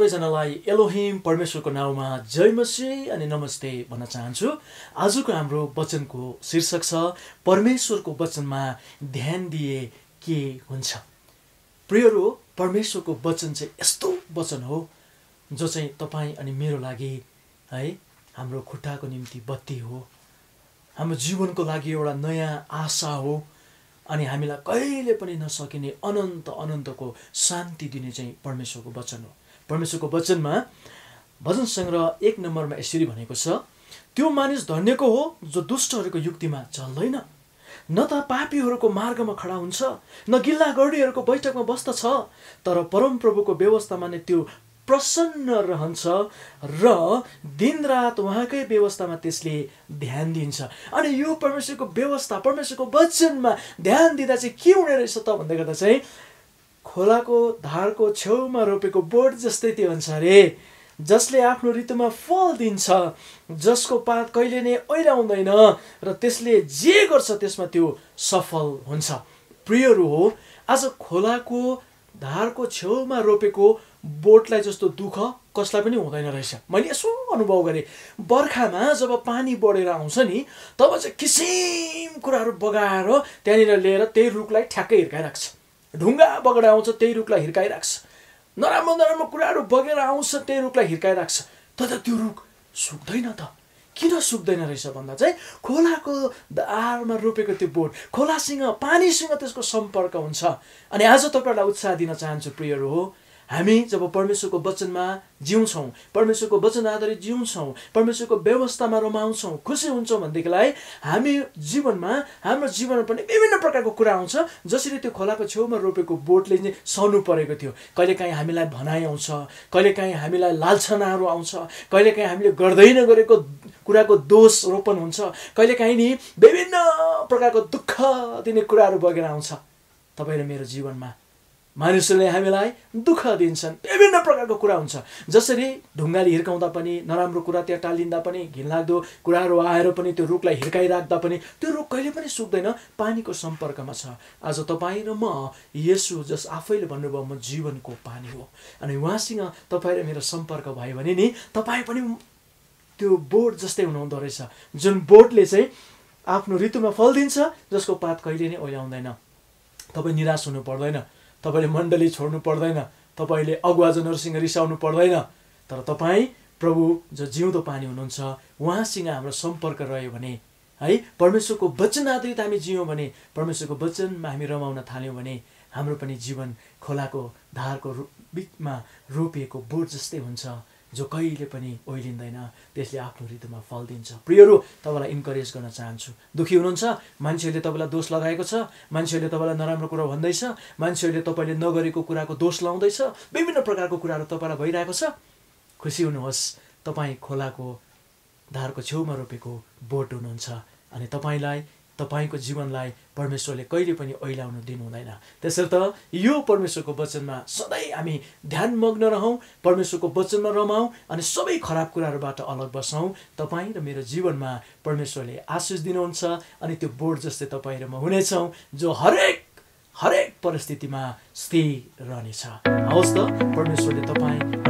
सबैजनालाई एलोहिम परमेश्वरको नाउँमा जय मसीह अनि नमस्ते भन्न चाहन्छु। आजको हाम्रो वचनको शीर्षक छ परमेश्वरको वचनमा ध्यान दिए के हुन्छ। प्रियहरू, परमेश्वरको वचन चाहिँ यस्तो वचन हो जो चाहिँ तपाईँ अनि मेरो लागि है हाम्रो खुट्टाको निम्ति बत्ती हो, हाम्रो जीवनको लागि एउटा नयाँ आशा हो अनि हामीलाई कहिले पनि नसकिने अनन्तको शान्ति दिने चाहिँ परमेश्वरको वचन हो। परमेश्वरको वचनमा भजन सङ्ग्रह 1 नम्बरमा यसरी भनेको छ, त्यो मानिस धन्यको हो जो दुष्टहरूको युक्तिमा चल्दैन, न त पापीहरूको मार्गमा खडा हुन्छ, न गिल्ला गर्नेहरूको बैठकमा बस्दछ, तर परमप्रभुको व्यवस्थामा नै त्यो प्रसन्न रहन्छ र दिनरात उहाँकै व्यवस्थामा त्यसले ध्यान दिन्छ। अनि यो परमेश्वरको व्यवस्था, परमेश्वरको वचनमा ध्यान दिँदा चाहिँ के हुने रहेछ त भन्दै गर्दा चाहिँ खोलाको धारको छेउमा रोपेको बोट जस्तै त्यो हुन्छ अरे, जसले आफ्नो ऋतुमा फल दिन्छ, जसको पात कहिले नै ओइलाउँदैन र त्यसले जे गर्छ त्यसमा त्यो सफल हुन्छ। प्रियहरू हो, आज खोलाको धारको छेउमा रोपेको बोटलाई जस्तो दुःख कसलाई पनि हुँदैन रहेछ। मैले यसो अनुभव गरेँ, बर्खामा जब पानी बढेर आउँछ नि तब चाहिँ किसिम कुराहरू बगाएर त्यहाँनिर लिएर त्यही रुखलाई ठ्याक्कै हिर्काइराख्छ। ढुङ्गा बगेर आउँछ त्यही रुखलाई हिर्काइराख्छ, नराम्रो कुराहरू बगेर आउँछ त्यही रुखलाई हिर्काइराख्छ, तर त्यो रुख सुक्दैन त। किन सुक्दैन रहेछ भन्दा चाहिँ खोलाको धारमा रोपेको त्यो बोट, खोलासँग पानीसँग त्यसको सम्पर्क हुन्छ। अनि आज तपाईँहरूलाई उत्साह दिन चाहन्छु प्रियहरू हो, हामी जब परमेश्वरको वचनमा जिउँछौँ, परमेश्वरको वचन आधारित जिउँछौँ, परमेश्वरको व्यवस्थामा रमाउँछौँ, खुसी हुन्छौँ भनेदेखिलाई हामी जीवनमा, हाम्रो जीवनमा पनि विभिन्न प्रकारको कुरा आउँछ। जसरी त्यो खोलाको छेउमा रोपेको बोटले चाहिँ सहनु परेको थियो, कहिलेकाहीँ हामीलाई भनाइ आउँछ, कहिलेकाहीँ हामीलाई लालछनाहरू आउँछ, कहिलेकाहीँ हामीले गर्दैन गरेको कुराको दोष रोपन हुन्छ, कहिलेकाहीँ नि विभिन्न प्रकारको दुःख दिने कुराहरू बगेर आउँछ। तपाईँ र मेरो जीवनमा मानिसहरूले हामीलाई दुःख दिन्छन्, विभिन्न प्रकारको कुरा हुन्छ। जसरी ढुङ्गाले हिर्काउँदा पनि, नराम्रो कुरा त्यहाँ टालिँदा पनि, घिनलाग्दो कुराहरू आएर पनि त्यो रुखलाई हिर्काइराख्दा पनि त्यो रुख कहिले पनि सुक्दैन, पानीको सम्पर्कमा छ। आज तपाईँ र म, येशू जस आफैले भन्नुभयो म जीवनको पानी हो, अनि उहाँसँग तपाईँ र मेरो सम्पर्क भयो भने नि तपाईँ पनि त्यो बोट जस्तै हुनुहुँदो रहेछ, जुन बोटले चाहिँ आफ्नो ऋतुमा फल दिन्छ, जसको पात कहिले नै ओइलाउँदैन। तपाईँ निराश हुनु पर्दैन, तपाईँले मण्डली छोड्नु पर्दैन, तपाईँले अगुवाजनहरूसँग रिसाउनु पर्दैन, तर तपाईँ प्रभु जो जिउँदो पानी हुनुहुन्छ उहाँसँग हाम्रो सम्पर्क रह्यो भने है, परमेश्वरको वचन आधारित हामी जियौँ भने, परमेश्वरको वचनमा हामी रमाउन थाल्यौँ भने हाम्रो पनि जीवन खोलाको धारको बिचमा रोपिएको बोट जस्तै हुन्छ, जो कहिले पनि ओइलिँदैन, त्यसले आफ्नो ऋतुमा फल दिन्छ। प्रियहरू, तपाईँलाई इन्करेज गर्न चाहन्छु। दुःखी हुनुहुन्छ, मान्छेहरूले तपाईँलाई दोष लगाएको छ, मान्छेहरूले तपाईँलाई नराम्रो कुरा भन्दैछ, मान्छेहरूले तपाईँले नगरेको कुराको दोष लाउँदैछ, विभिन्न प्रकारको कुराहरू तपाईँलाई भइरहेको छ, खुसी हुनुहोस्, तपाईँ खोलाको धारको छेउमा रोपेको बोट हुनुहुन्छ अनि तपाईँको जीवनलाई परमेश्वरले कहिले पनि ओइलाउन दिनुहुँदैन। त्यसर्थ यो परमेश्वरको वचनमा सधैँ हामी ध्यानमग्न रहौँ, परमेश्वरको वचनमा रमाउँ अनि सबै खराब कुराहरूबाट अलग बसौँ। तपाईँ र मेरो जीवनमा परमेश्वरले आशिष दिनुहुन्छ अनि त्यो बोट जस्तै तपाईँ र म हुनेछौँ, जो हरेक परिस्थितिमा स्थिर रहनेछ। हवस् त, परमेश्वरले तपाईँ